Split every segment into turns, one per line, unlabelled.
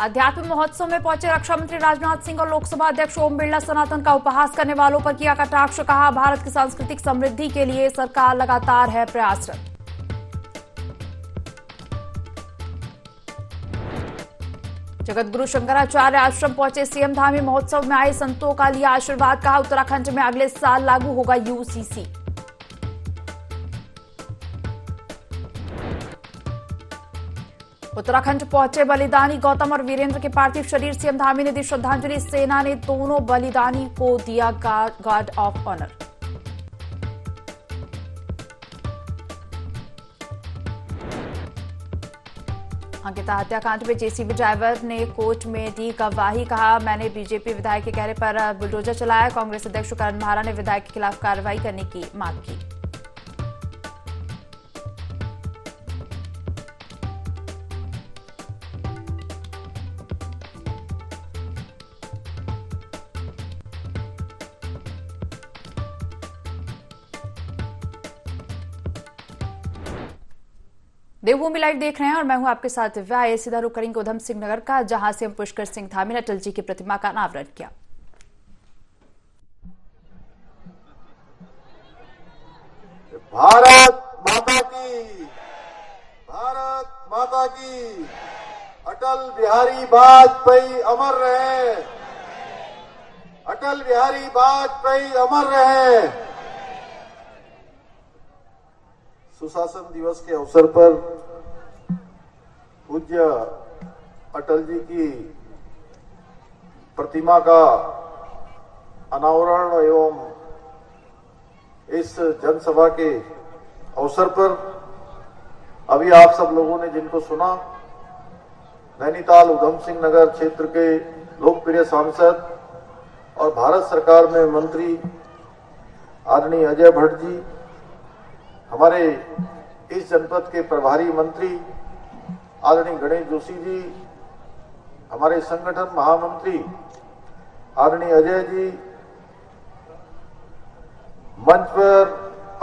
अध्यात्म महोत्सव में पहुंचे रक्षा मंत्री राजनाथ सिंह और लोकसभा अध्यक्ष ओम बिरला सनातन का उपहास करने वालों पर किया कटाक्ष। कहा, भारत की सांस्कृतिक समृद्धि के लिए सरकार लगातार है प्रयासरत। जगतगुरु शंकराचार्य आश्रम पहुंचे सीएम। धामी महोत्सव में आए संतों का लिया आशीर्वाद। कहा, उत्तराखंड में अगले साल लागू होगा यूसीसी। उत्तराखंड पहुंचे बलिदानी गौतम और वीरेंद्र के पार्थिव शरीर। सीएम धामी ने दी श्रद्धांजलि। सेना ने दोनों बलिदानी को दिया गार्ड ऑफ ऑनर। अंकिता हत्याकांड में जेसीबी ड्राइवर ने कोर्ट में दी गवाही। कहा, मैंने बीजेपी विधायक के कहने पर बुलडोजर चलाया। कांग्रेस अध्यक्ष करण महारा ने विधायक के खिलाफ कार्रवाई करने की मांग की। देवभूमि लाइव देख रहे हैं और मैं हूं आपके साथ दिव्या। आइए सीधा रुख करेंगे उधम सिंह नगर का, जहां से हम पुष्कर सिंह धामी ने अटल जी की प्रतिमा का अनावरण किया।
भारत माता की, भारत माता की। अटल बिहारी वाजपेयी अमर रहे, अटल बिहारी वाजपेयी अमर रहे। सुशासन दिवस के अवसर पर पूज्य अटल जी की प्रतिमा का अनावरण एवं इस जनसभा के अवसर पर अभी आप सब लोगों ने जिनको सुना, नैनीताल उधम सिंह नगर क्षेत्र के लोकप्रिय सांसद और भारत सरकार में मंत्री आदरणीय अजय भट्ट जी, हमारे इस जनपद के प्रभारी मंत्री आदरणीय गणेश जोशी जी, हमारे संगठन महामंत्री आदरणीय अजय जी, मंच पर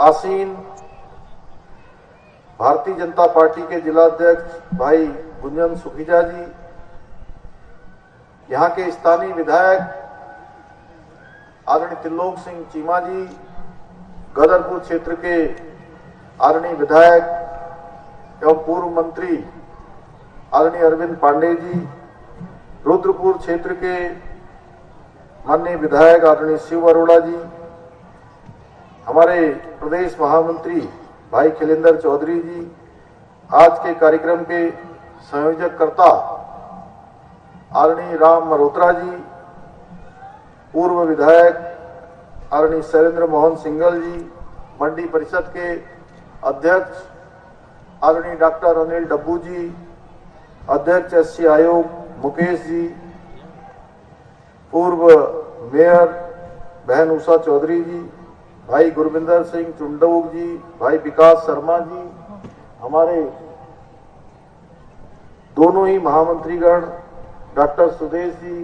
आसीन भारतीय जनता पार्टी के जिलाध्यक्ष भाई गुंजन सुखीजा जी, यहाँ के स्थानीय विधायक आदरणीय त्रिलोक सिंह चीमा जी, गदरपुर क्षेत्र के आदरणीय विधायक एवं पूर्व मंत्री आदरणीय अरविंद पांडे जी, रुद्रपुर क्षेत्र के माननीय विधायक आदरणीय शिव अरोड़ा जी, हमारे प्रदेश महामंत्री भाई खिलेंद्र चौधरी जी, आज के कार्यक्रम के संयोजककर्ता आदरणीय राम मल्होत्रा जी, पूर्व विधायक आदरणीय शैलेंद्र मोहन सिंघल जी, मंडी परिषद के अध्यक्ष आदरणीय डॉक्टर अनिल डब्बू जी, अध्यक्ष एससी आयोग मुकेश जी, पूर्व मेयर बहन उषा चौधरी जी, भाई गुरविंदर सिंह चुंडोग जी, भाई विकास शर्मा जी, हमारे दोनों ही महामंत्रीगण डॉक्टर सुदेश जी,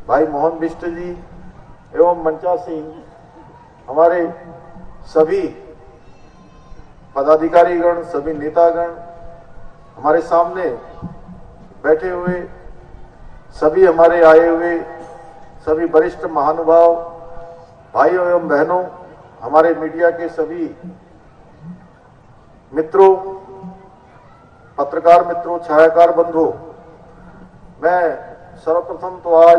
भाई मोहन बिष्ट जी एवं मंचा सिंह, हमारे सभी पदाधिकारीगण, सभी नेतागण, हमारे सामने बैठे हुए सभी हमारे आए हुए सभी वरिष्ठ महानुभाव भाइयों एवं बहनों, हमारे मीडिया के सभी मित्रों, पत्रकार मित्रों, छायाकार बंधुओं, मैं सर्वप्रथम तो आज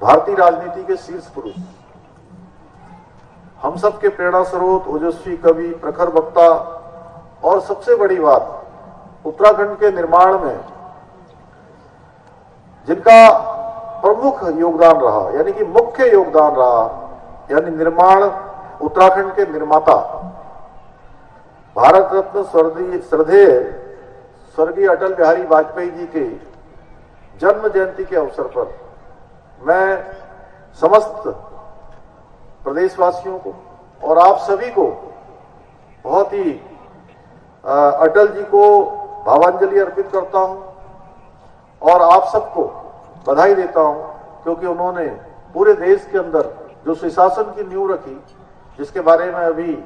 भारतीय राजनीति के शीर्ष पुरुष, हम सब के प्रेरणा स्रोत, ओजस्वी कवि, प्रखर वक्ता और सबसे बड़ी बात उत्तराखंड के निर्माण में जिनका प्रमुख योगदान रहा, यानी कि मुख्य योगदान रहा, यानी निर्माण उत्तराखंड के निर्माता भारत रत्न श्रद्धेय स्वर्गीय अटल बिहारी वाजपेयी जी के जन्म जयंती के अवसर पर मैं समस्त प्रदेशवासियों को और आप सभी को बहुत ही अटल जी को भावांजलि अर्पित करता हूं और आप सबको बधाई देता हूं, क्योंकि उन्होंने पूरे देश के अंदर जो सुशासन की नींव रखी, जिसके बारे में अभी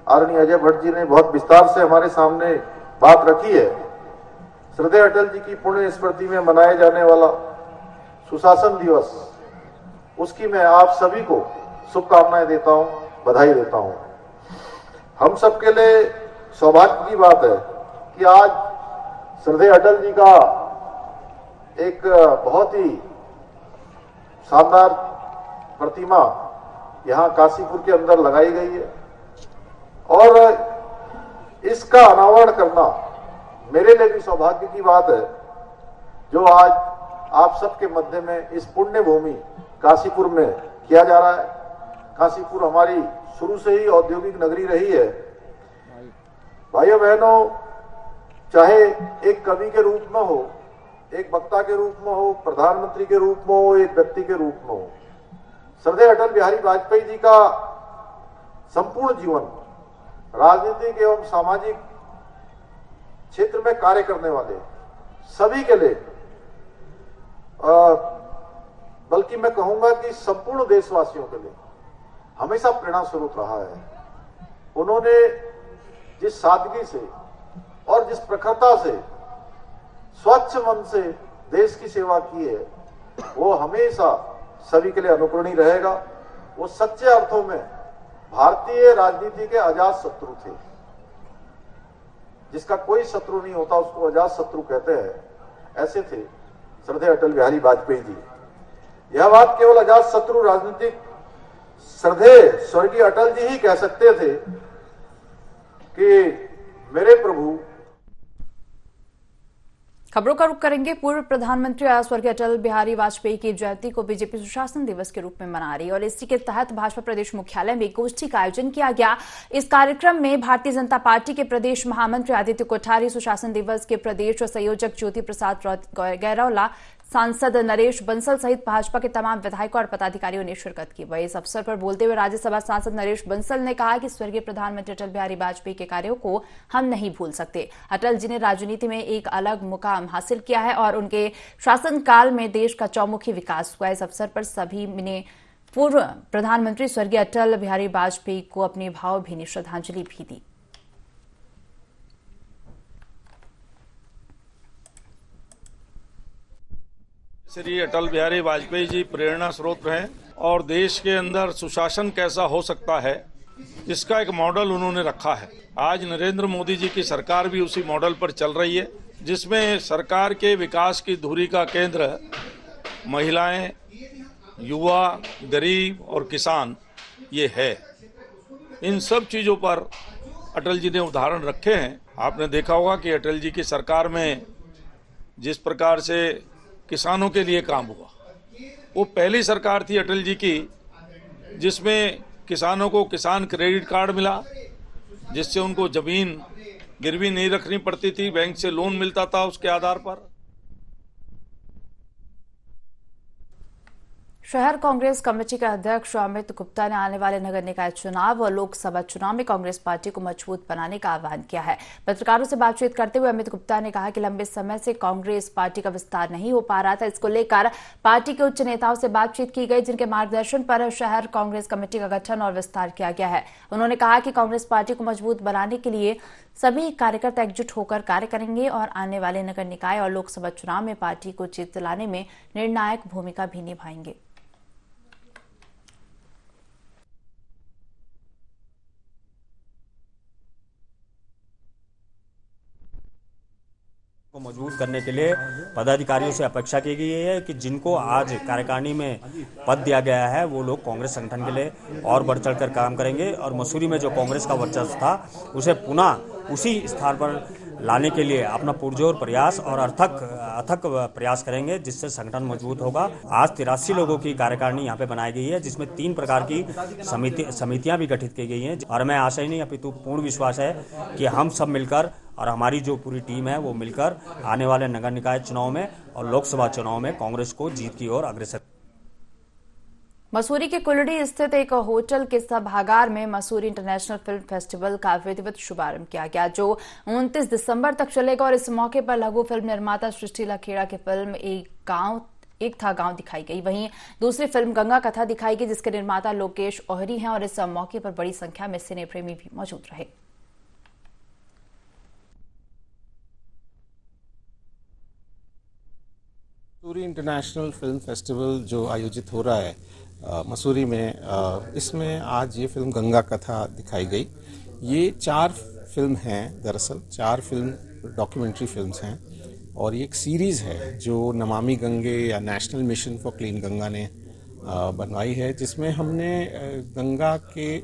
आदरणीय अजय भट्ट जी ने बहुत विस्तार से हमारे सामने बात रखी है, श्रद्धेय अटल जी की पुण्य स्मृति में मनाए जाने वाला सुशासन दिवस, उसकी मैं आप सभी को शुभकामनाएं देता हूं, बधाई देता हूं। हम सबके लिए सौभाग्य की बात है कि आज श्रद्धेय अटल जी का एक बहुत ही शानदार प्रतिमा यहां काशीपुर के अंदर लगाई गई है और इसका अनावरण करना मेरे लिए भी सौभाग्य की बात है, जो आज आप सबके मध्य में इस पुण्य भूमि काशीपुर में किया जा रहा है। काशीपुर हमारी शुरू से ही औद्योगिक नगरी रही है। भाइयों बहनों, चाहे एक कवि के रूप में हो, एक वक्ता के रूप में हो, प्रधानमंत्री के रूप में हो, एक व्यक्ति के रूप में हो, श्रद्धेय अटल बिहारी वाजपेयी जी का संपूर्ण जीवन राजनीतिक एवं सामाजिक क्षेत्र में कार्य करने वाले सभी के लिए, बल्कि मैं कहूंगा कि संपूर्ण देशवासियों के लिए हमेशा प्रेरणा स्वरूप रहा है। उन्होंने जिस सादगी से और जिस प्रखरता से स्वच्छ मन से देश की सेवा की है, वो हमेशा सभी के लिए अनुकरणीय रहेगा। वो सच्चे अर्थों में भारतीय राजनीति के अजात शत्रु थे। जिसका कोई शत्रु नहीं होता उसको अजात शत्रु कहते हैं। ऐसे थे श्रद्धेय अटल बिहारी वाजपेयी जी। यह बात केवल अजात शत्रु राजनीतिक श्रद्धेय स्वर्गीय अटल जी ही कह सकते थे कि मेरे प्रभु।
खबरों का रुख करेंगे। पूर्व प्रधानमंत्री स्वर्गीय अटल बिहारी वाजपेयी की जयंती को बीजेपी सुशासन दिवस के रूप में मना रही है और इसी के तहत भाजपा प्रदेश मुख्यालय में गोष्ठी का आयोजन किया गया। इस कार्यक्रम में भारतीय जनता पार्टी के प्रदेश महामंत्री आदित्य कोठारी, सुशासन दिवस के प्रदेश संयोजक ज्योति प्रसाद गैरौला, सांसद नरेश बंसल सहित भाजपा के तमाम विधायकों और पदाधिकारियों ने शिरकत की। वहीं इस अवसर पर बोलते हुए राज्यसभा सांसद नरेश बंसल ने कहा कि स्वर्गीय प्रधानमंत्री अटल बिहारी वाजपेयी के कार्यों को हम नहीं भूल सकते। अटल जी ने राजनीति में एक अलग मुकाम हासिल किया है और उनके शासनकाल में देश का चौमुखी विकास हुआ। इस अवसर पर सभी ने पूर्व प्रधानमंत्री स्वर्गीय अटल बिहारी वाजपेयी को अपनी भावभीनी श्रद्धांजलि भी दी।
श्री अटल बिहारी वाजपेयी जी प्रेरणा स्रोत रहे और देश के अंदर सुशासन कैसा हो सकता है इसका एक मॉडल उन्होंने रखा है। आज नरेंद्र मोदी जी की सरकार भी उसी मॉडल पर चल रही है, जिसमें सरकार के विकास की धुरी का केंद्र महिलाएं, युवा, गरीब और किसान ये है। इन सब चीजों पर अटल जी ने उदाहरण रखे हैं। आपने देखा होगा कि अटल जी की सरकार में जिस प्रकार से किसानों के लिए काम हुआ, वो पहली सरकार थी अटल जी की जिसमें किसानों को किसान क्रेडिट कार्ड मिला, जिससे उनको जमीन गिरवी नहीं रखनी पड़ती थी, बैंक से लोन मिलता था उसके आधार पर।
शहर कांग्रेस कमेटी के अध्यक्ष अमित गुप्ता ने आने वाले नगर निकाय चुनाव और लोकसभा चुनाव में कांग्रेस पार्टी को मजबूत बनाने का आह्वान किया है। पत्रकारों से बातचीत करते हुए अमित गुप्ता ने कहा कि लंबे समय से कांग्रेस पार्टी का विस्तार नहीं हो पा रहा था। इसको लेकर पार्टी के उच्च नेताओं से बातचीत की गई, जिनके मार्गदर्शन पर शहर कांग्रेस कमेटी का गठन और विस्तार किया गया है। उन्होंने कहा कि कांग्रेस पार्टी को मजबूत बनाने के लिए सभी कार्यकर्ता एकजुट होकर कार्य करेंगे और आने वाले नगर निकाय और लोकसभा चुनाव में पार्टी को जीत दिलाने में निर्णायक भूमिका भी निभाएंगे।
को मजबूत करने के लिए पदाधिकारियों से अपेक्षा की गई है कि जिनको आज कार्यकारिणी में पद दिया गया है वो लोग कांग्रेस संगठन के लिए और बढ़ चढ़कर काम करेंगे और मसूरी में जो कांग्रेस का वर्चस्व था उसे पुनः उसी स्थान पर लाने के लिए अपना पुरजोर प्रयास और अथक प्रयास करेंगे, जिससे संगठन मजबूत होगा। आज 83 लोगों की कार्यकारिणी यहाँ पे बनाई गई है, जिसमें 3 प्रकार की समितियां भी गठित की गई हैं और हमें आशा ही नहीं अपितु पूर्ण विश्वास है कि हम सब मिलकर और हमारी जो पूरी टीम है वो मिलकर आने वाले नगर निकाय चुनाव में और लोकसभा चुनाव में कांग्रेस को जीत की ओर अग्रसर।
मसूरी के कुलड़ी स्थित एक होटल के सभागार में मसूरी इंटरनेशनल फिल्म फेस्टिवल का विधिवत शुभारंभ किया गया, जो 29 दिसंबर तक चलेगा और इस मौके पर लघु फिल्म निर्माता सृष्टि लखेड़ा की फिल्म एक था गांव दिखाई गई। वहीं दूसरी फिल्म गंगा कथा दिखाई गई, जिसके निर्माता लोकेश ओहरी हैं और इस मौके पर बड़ी संख्या में सिने प्रेमी भी मौजूद रहे।
मसूरी इंटरनेशनल फिल्म फेस्टिवल जो आयोजित हो रहा है मसूरी में, इसमें आज ये फिल्म गंगा कथा दिखाई गई। ये 4 फिल्म हैं, दरअसल 4 फिल्म डॉक्यूमेंट्री फिल्म्स हैं और ये एक सीरीज़ है जो नमामि गंगे या national mission for clean Ganga ने बनवाई है, जिसमें हमने गंगा के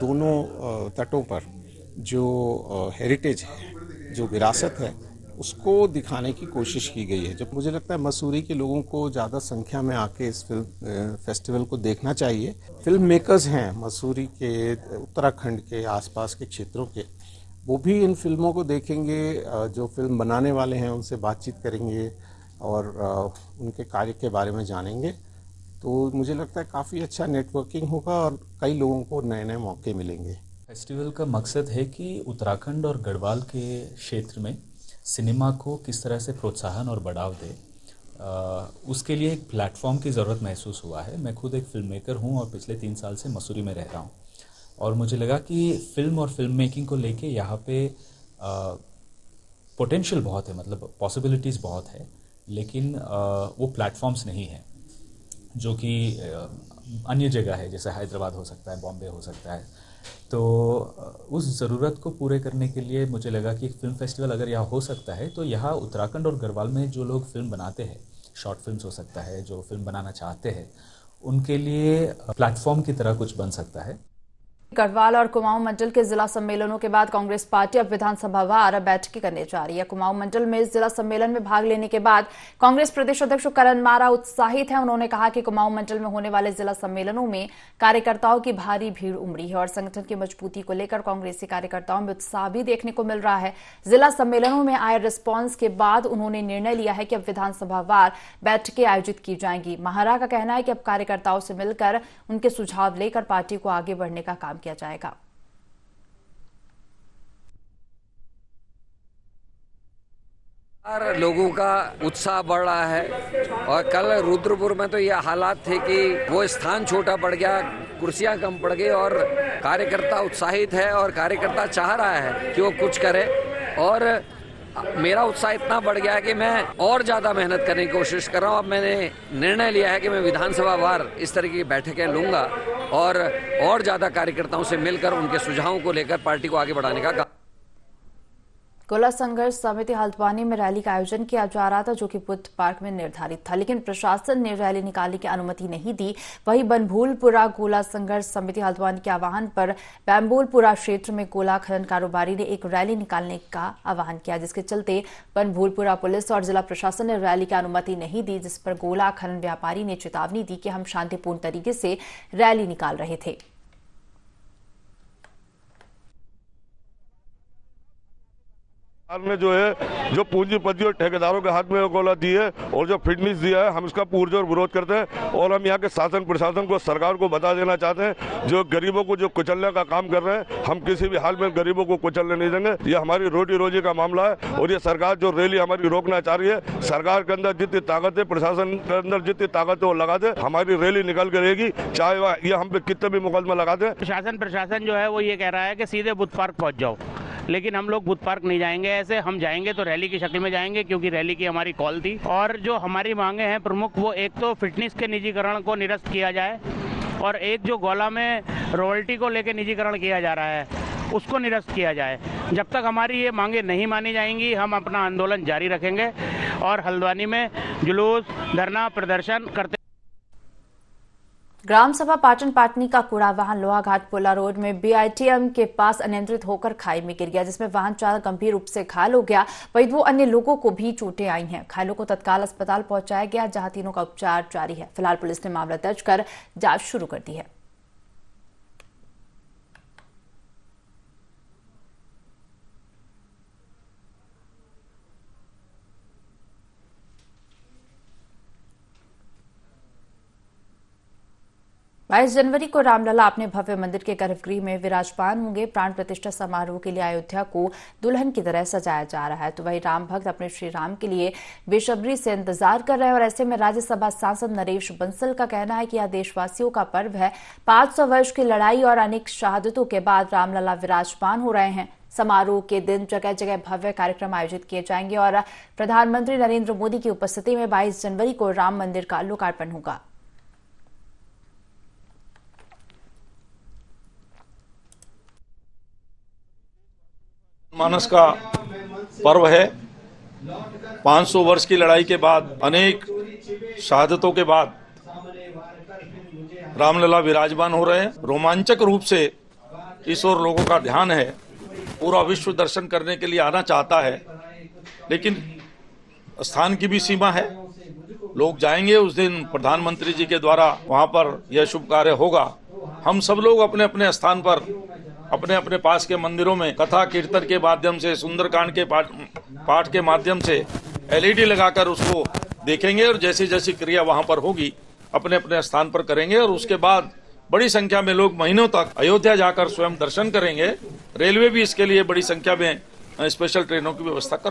दोनों तटों पर जो हेरिटेज है, जो विरासत है, उसको दिखाने की कोशिश की गई है। जब मुझे लगता है मसूरी के लोगों को ज़्यादा संख्या में आके इस फिल्म फेस्टिवल को देखना चाहिए। फिल्म मेकर्स हैं मसूरी के, उत्तराखंड के आसपास के क्षेत्रों के, वो भी इन फिल्मों को देखेंगे, जो फिल्म बनाने वाले हैं उनसे बातचीत करेंगे और उनके कार्य के बारे में जानेंगे। तो मुझे लगता है काफ़ी अच्छा नेटवर्किंग होगा और कई लोगों को नए नए मौके मिलेंगे।
फेस्टिवल का मकसद है कि उत्तराखंड और गढ़वाल के क्षेत्र में सिनेमा को किस तरह से प्रोत्साहन और बढ़ाव दे, उसके लिए एक प्लेटफॉर्म की ज़रूरत महसूस हुआ है। मैं खुद एक फिल्म मेकर हूँ और पिछले 3 साल से मसूरी में रह रहा हूँ और मुझे लगा कि फिल्म और फिल्म मेकिंग को लेके यहाँ पे पोटेंशियल बहुत है, मतलब पॉसिबिलिटीज़ बहुत है, लेकिन वो प्लेटफॉर्म्स नहीं हैं जो कि अन्य जगह है, जैसे हैदराबाद हो सकता है, बॉम्बे हो सकता है। तो उस ज़रूरत को पूरे करने के लिए मुझे लगा कि फिल्म फेस्टिवल अगर यहाँ हो सकता है तो यहाँ उत्तराखंड और गढ़वाल में जो लोग फिल्म बनाते हैं, शॉर्ट फिल्म्स हो सकता है, जो फिल्म बनाना चाहते हैं, उनके लिए प्लेटफॉर्म की तरह कुछ बन सकता है।
गढ़वाल और कुमाऊं मंडल के जिला सम्मेलनों के बाद कांग्रेस पार्टी अब विधानसभावार बैठकें करने जा रही है। कुमाऊं मंडल में जिला सम्मेलन में भाग लेने के बाद कांग्रेस प्रदेश अध्यक्ष करण मारा उत्साहित हैं। उन्होंने कहा कि कुमाऊं मंडल में होने वाले जिला सम्मेलनों में कार्यकर्ताओं की भारी भीड़ उमड़ी है और संगठन की मजबूती को लेकर कांग्रेसी कार्यकर्ताओं में उत्साह भी देखने को मिल रहा है। जिला सम्मेलनों में आए रिस्पॉन्स के बाद उन्होंने निर्णय लिया है कि अब विधानसभावार बैठकें आयोजित की जाएंगी। महारा का कहना है कि अब कार्यकर्ताओं से मिलकर उनके सुझाव लेकर पार्टी को आगे बढ़ने का काम किया जाएगा।
लोगों का उत्साह बढ़ रहा है और कल रुद्रपुर में तो ये हालात थे कि वो स्थान छोटा पड़ गया, कुर्सियां कम पड़ गई और कार्यकर्ता उत्साहित है और कार्यकर्ता चाह रहा है कि वो कुछ करे और मेरा उत्साह इतना बढ़ गया है कि मैं और ज्यादा मेहनत करने की कोशिश कर रहा हूँ। अब मैंने निर्णय लिया है कि मैं विधानसभा वार इस तरह की बैठकें लूंगा और ज्यादा कार्यकर्ताओं से मिलकर उनके सुझावों को लेकर पार्टी को आगे बढ़ाने का काम।
गोला संघर्ष समिति हल्द्वानी में रैली का आयोजन किया जा रहा था, जो कि बुद्ध पार्क में निर्धारित था, लेकिन प्रशासन ने रैली निकालने की अनुमति नहीं दी। वहीं बनभूलपुरा गोला संघर्ष समिति हल्द्वानी के आह्वान पर बैम्बुलपुरा क्षेत्र में गोला खनन कारोबारी ने एक रैली निकालने का आह्वान किया, जिसके चलते बनभूलपुरा पुलिस और जिला प्रशासन ने रैली की अनुमति नहीं दी, जिस पर गोला खनन व्यापारी ने चेतावनी दी कि हम शांतिपूर्ण तरीके से रैली निकाल रहे थे।
ने जो है जो पूंजीपतियों और ठेकेदारों के हाथ में गोला दी है और जो फिटनेस दिया है, हम इसका पुरजोर विरोध करते हैं और हम यहाँ के शासन प्रशासन को, सरकार को बता देना चाहते हैं, जो गरीबों को जो कुचलने का काम कर रहे हैं, हम किसी भी हाल में गरीबों को कुचलने नहीं देंगे। ये हमारी रोटी रोजी का मामला है और ये सरकार जो रैली हमारी रोकना चाह रही है, सरकार के अंदर जितनी ताकत है, प्रशासन के अंदर जितनी ताकत है वो लगा दे, हमारी रैली निकल कर रहेगी, चाहे ये हम पे कितने भी मुकदमा लगा दे।
प्रशासन जो है वो ये कह रहा है कि सीधे बुद्ध पार्क पहुँच जाओ, लेकिन हम लोग बुद्ध पार्क नहीं जाएंगे। ऐसे हम जाएंगे तो रैली की शक्ल में जाएंगे, क्योंकि रैली की हमारी कॉल थी और जो हमारी मांगे हैं प्रमुख, वो एक तो फिटनेस के निजीकरण को निरस्त किया जाए और एक जो गोला में रॉयल्टी को लेकर निजीकरण किया जा रहा है उसको निरस्त किया जाए। जब तक हमारी ये मांगे नहीं मानी जाएंगी, हम अपना आंदोलन जारी रखेंगे और हल्द्वानी में जुलूस, धरना, प्रदर्शन करते।
ग्राम सभा पाटन पाटनी का कूड़ा वाहन लोहाघाट पोला रोड में बीआईटीएम के पास अनियंत्रित होकर खाई में गिर गया, जिसमें वाहन चालक गंभीर रूप से घायल हो गया। वहीं 2 अन्य लोगों को भी चोटें आई हैं। घायलों को तत्काल अस्पताल पहुंचाया गया, जहां तीनों का उपचार जारी है। फिलहाल पुलिस ने मामला दर्ज कर जांच शुरू कर दी है। बाईस जनवरी को रामलला अपने भव्य मंदिर के गर्भगृह में विराजमान होंगे। प्राण प्रतिष्ठा समारोह के लिए अयोध्या को दुल्हन की तरह सजाया जा रहा है, तो वहीं राम भक्त अपने श्री राम के लिए बेसब्री से इंतजार कर रहे हैं और ऐसे में राज्यसभा सांसद नरेश बंसल का कहना है कि यह देशवासियों का पर्व है। 500 वर्ष की लड़ाई और अनेक शहादतों के बाद रामलला विराजमान हो रहे हैं। समारोह के दिन जगह जगह भव्य कार्यक्रम आयोजित किए जाएंगे और प्रधानमंत्री नरेंद्र मोदी की उपस्थिति में 22 जनवरी को राम मंदिर का लोकार्पण होगा।
मानस का पर्व है। 500 वर्ष की लड़ाई के बाद, अनेक शहादतों के बाद रामलला विराजमान हो रहे हैं। रोमांचक रूप से इस ओर लोगों का ध्यान है। पूरा विश्व दर्शन करने के लिए आना चाहता है, लेकिन स्थान की भी सीमा है। लोग जाएंगे, उस दिन प्रधानमंत्री जी के द्वारा वहां पर यह शुभ कार्य होगा। हम सब लोग अपने अपने स्थान पर, अपने अपने पास के मंदिरों में कथा कीर्तन के माध्यम से, सुंदरकांड के पाठ के माध्यम से LED लगाकर उसको देखेंगे और जैसी जैसी क्रिया वहां पर होगी अपने अपने स्थान पर करेंगे। और उसके बाद बड़ी संख्या में लोग महीनों तक अयोध्या जाकर स्वयं दर्शन करेंगे। रेलवे भी इसके लिए बड़ी संख्या में स्पेशल ट्रेनों की व्यवस्था कर।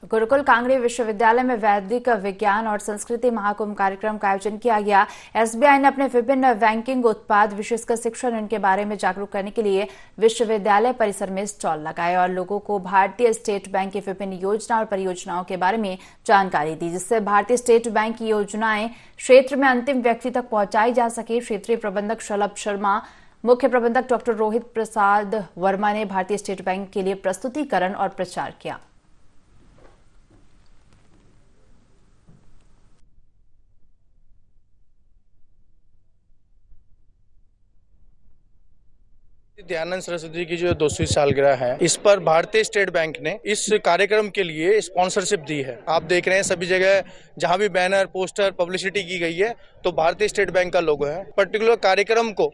गुरुकुल कांगड़ी विश्वविद्यालय में वैदिक विज्ञान और संस्कृति महाकुंभ कार्यक्रम का आयोजन किया गया। SBI ने अपने विभिन्न बैंकिंग उत्पाद, विशेषकर शिक्षा ऋण के बारे में जागरूक करने के लिए विश्वविद्यालय परिसर में स्टॉल लगाए और लोगों को भारतीय स्टेट बैंक की विभिन्न योजना और परियोजनाओं के बारे में जानकारी दी, जिससे भारतीय स्टेट बैंक की योजनाएं क्षेत्र में अंतिम व्यक्ति तक पहुंचाई जा सके। क्षेत्रीय प्रबंधक शलभ शर्मा, मुख्य प्रबंधक डॉक्टर रोहित प्रसाद वर्मा ने भारतीय स्टेट बैंक के लिए प्रस्तुतिकरण और प्रचार किया।
दयानंद सरस्वती की जो 200वीं सालगिरह है, इस पर भारतीय स्टेट बैंक ने इस कार्यक्रम के लिए स्पॉन्सरशिप दी है। आप देख रहे हैं सभी जगह जहां भी बैनर, पोस्टर, पब्लिसिटी की गई है तो भारतीय स्टेट बैंक का लोगो है। पर्टिकुलर कार्यक्रम को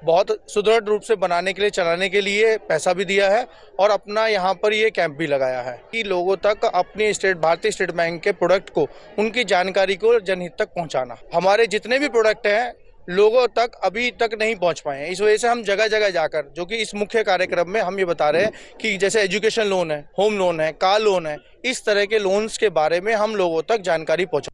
बहुत सुदृढ़ रूप से बनाने के लिए, चलाने के लिए पैसा भी दिया है और अपना यहाँ पर ये कैंप भी लगाया है कि लोगों तक अपनी भारतीय स्टेट बैंक के प्रोडक्ट को, उनकी जानकारी को जनहित तक पहुँचाना। हमारे जितने भी प्रोडक्ट हैं लोगों तक अभी तक नहीं पहुंच पाए हैं। इस वजह से हम जगह जगह जाकर, जो कि इस मुख्य कार्यक्रम में हम ये बता रहे हैं कि जैसे एजुकेशन लोन है, होम लोन है, कार लोन है, इस तरह के लोन्स के बारे में हम लोगों तक जानकारी पहुंचा।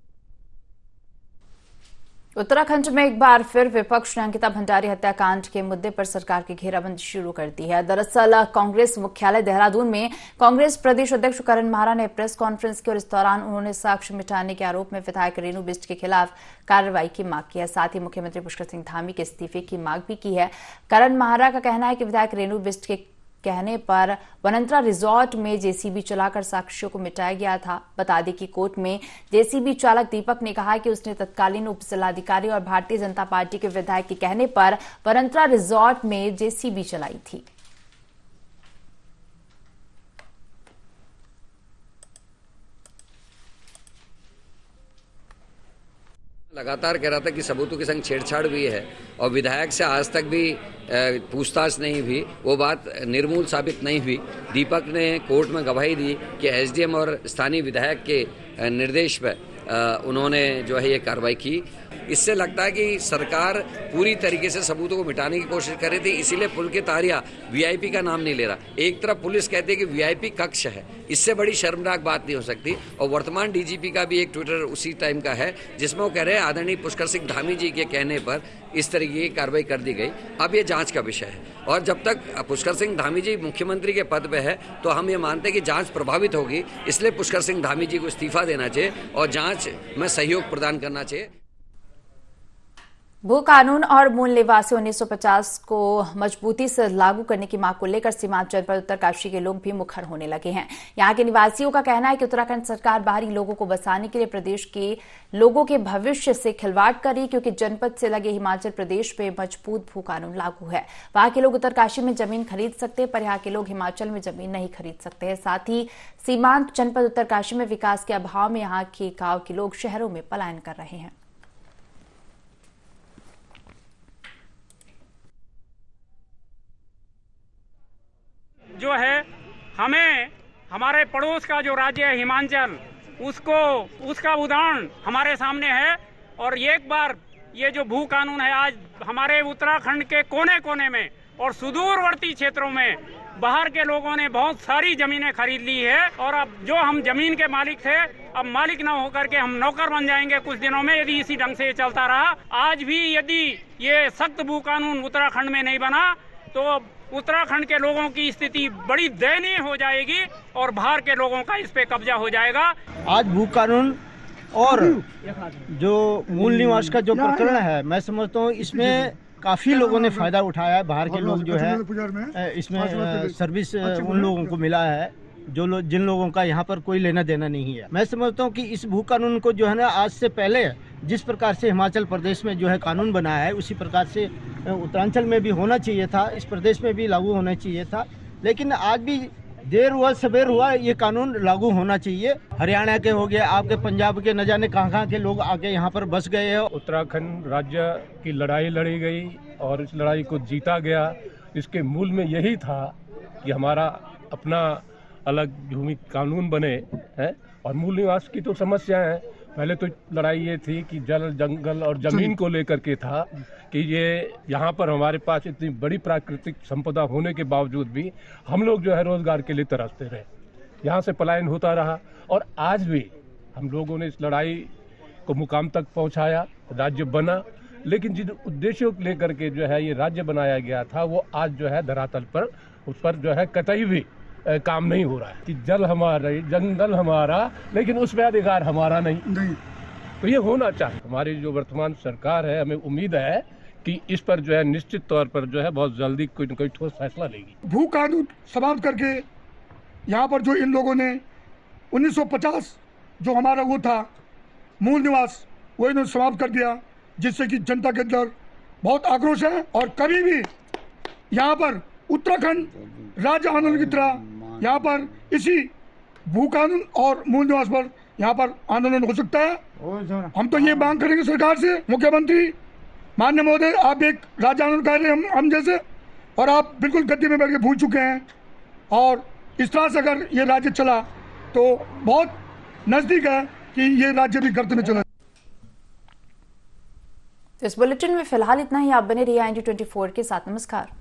उत्तराखंड में एक बार फिर विपक्ष ने अंकिता भंडारी हत्याकांड के मुद्दे पर सरकार की घेराबंदी शुरू कर दी है। दरअसल कांग्रेस मुख्यालय देहरादून में कांग्रेस प्रदेश अध्यक्ष करण माहरा ने प्रेस कॉन्फ्रेंस की और इस दौरान उन्होंने साक्ष्य मिटाने के आरोप में विधायक रेणु बिष्ट के खिलाफ कार्रवाई की मांग की है। साथ ही मुख्यमंत्री पुष्कर सिंह धामी के इस्तीफे की मांग भी की है। करण माहरा का कहना है कि विधायक रेणु बिष्ट के कहने पर वनंतरा रिजॉर्ट में जेसीबी चलाकर साक्ष्यों को मिटाया गया था। बता दें कि कोर्ट में जेसीबी चालक दीपक ने कहा कि उसने तत्कालीन उप जिलाधिकारी और भारतीय जनता पार्टी के विधायक के कहने पर वनंतरा रिजॉर्ट में जेसीबी चलाई थी।
लगातार कह रहा था कि सबूतों के संग छेड़छाड़ भी है और विधायक से आज तक भी पूछताछ नहीं हुई, वो बात निर्मूल साबित नहीं हुई। दीपक ने कोर्ट में गवाही दी कि एसडीएम और स्थानीय विधायक के निर्देश पर उन्होंने जो है ये कार्रवाई की। इससे लगता है कि सरकार पूरी तरीके से सबूतों को मिटाने की कोशिश कर रही थी, इसीलिए पुलकितारिया वीआईपी का नाम नहीं ले रहा। एक तरफ पुलिस कहती है कि वीआईपी कक्ष है, इससे बड़ी शर्मनाक बात नहीं हो सकती। और वर्तमान डीजीपी का भी एक ट्विटर उसी टाइम का है जिसमें वो कह रहे हैं आदरणीय पुष्कर सिंह धामी जी के कहने पर इस तरीके की कार्रवाई कर दी गई। अब ये जांच का विषय है और जब तक पुष्कर सिंह धामी जी मुख्यमंत्री के पद पे है तो हम ये मानते हैं कि जांच प्रभावित होगी, इसलिए पुष्कर सिंह धामी जी को इस्तीफा देना चाहिए और जांच में सहयोग प्रदान करना चाहिए।
भू कानून और मूल निवासी 1950 को मजबूती से लागू करने की मांग को लेकर सीमांत जनपद उत्तरकाशी के लोग भी मुखर होने लगे हैं। यहां के निवासियों का कहना है कि उत्तराखंड सरकार बाहरी लोगों को बसाने के लिए प्रदेश के लोगों के भविष्य से खिलवाड़ कर रही, क्योंकि जनपद से लगे हिमाचल प्रदेश में मजबूत भू कानून लागू है। वहां के लोग उत्तरकाशी में जमीन खरीद सकते हैं, पर यहाँ के लोग हिमाचल में जमीन नहीं खरीद सकते हैं। साथ ही सीमांत जनपद उत्तरकाशी में विकास के अभाव में यहाँ के गांव के लोग शहरों में पलायन कर रहे हैं।
जो है हमें हमारे पड़ोस का जो राज्य है हिमाचल, उसका उदाहरण हमारे सामने है। और एक बार ये जो भू कानून है आज हमारे उत्तराखंड के कोने कोने में और सुदूरवर्ती क्षेत्रों में बाहर के लोगों ने बहुत सारी जमीनें खरीद ली है और अब जो हम जमीन के मालिक थे अब मालिक न होकर के हम नौकर बन जाएंगे कुछ दिनों में, यदि इसी ढंग से चलता रहा। आज भी यदि ये सख्त भू कानून उत्तराखंड में नहीं बना तो उत्तराखंड के लोगों की स्थिति बड़ी दयनीय हो जाएगी और बाहर के लोगों का इस पे कब्जा हो जाएगा।
आज भू कानून और जो मूल निवास का जो प्रकरण है, मैं समझता हूँ इसमें काफी लोगों ने फायदा उठाया है। बाहर के लोग जो है इसमें सर्विस उन लोगों को मिला है जिन लोगों का यहाँ पर कोई लेना देना नहीं है। मैं समझता हूँ कि इस भू कानून को जो है ना, आज से पहले जिस प्रकार से हिमाचल प्रदेश में जो है कानून बना है, उसी प्रकार से उत्तरांचल में भी होना चाहिए था, इस प्रदेश में भी लागू होना चाहिए था। लेकिन आज भी देर हुआ सवेर हुआ, ये कानून लागू होना चाहिए। हरियाणा के हो गए, आपके पंजाब के, न जाने कहाँ के लोग आके यहाँ पर बस गए हैं।
उत्तराखंड राज्य की लड़ाई लड़ी गई और इस लड़ाई को जीता गया। इसके मूल में यही था कि हमारा अपना अलग भूमि कानून बने हैं। और मूल निवास की तो समस्या है, पहले तो लड़ाई ये थी कि जल जंगल और जमीन को लेकर के था कि ये यहाँ पर हमारे पास इतनी बड़ी प्राकृतिक संपदा होने के बावजूद भी हम लोग जो है रोजगार के लिए तरसते रहे, यहाँ से पलायन होता रहा। और आज भी हम लोगों ने इस लड़ाई को मुकाम तक पहुँचाया, राज्य बना। लेकिन जिन उद्देश्यों को लेकर के जो है ये राज्य बनाया गया था, वो आज जो है धरातल पर उस पर जो है कतई भी काम नहीं हो रहा है कि जल हमारा, जंगल हमारा, लेकिन उस पर अधिकार हमारा नहीं। तो ये होना चाहिए। हमारी जो वर्तमान सरकार है, हमें उम्मीद है कि इस पर जो है निश्चित तौर पर जो है बहुत जल्दी कोई न कोई ठोस फैसला लेगी।
भू कानून समाप्त करके यहाँ पर जो इन लोगों ने 1950 जो हमारा वो था मूल निवास, वो इन्होंने समाप्त कर दिया, जिससे कि जनता के अंदर बहुत आक्रोश है। और कभी भी यहाँ पर उत्तराखंड राज्य आंदोलन की तरह यहाँ पर इसी भू कानून और मूल निवास पर यहाँ पर आंदोलन हो सकता है। हम तो ये मांग करेंगे सरकार से, मुख्यमंत्री माननीय महोदय, आप एक राज्य आंदोलन कर रहे हैं हम जैसे, और आप बिल्कुल गद्दी में बैठ के भूल चुके हैं। और इस तरह से अगर ये राज्य चला तो बहुत नजदीक है कि ये राज्य भी गर्त में चला।
इस बुलेटिन में फिलहाल इतना ही। आप बने रहिए IND24 के साथ। नमस्कार।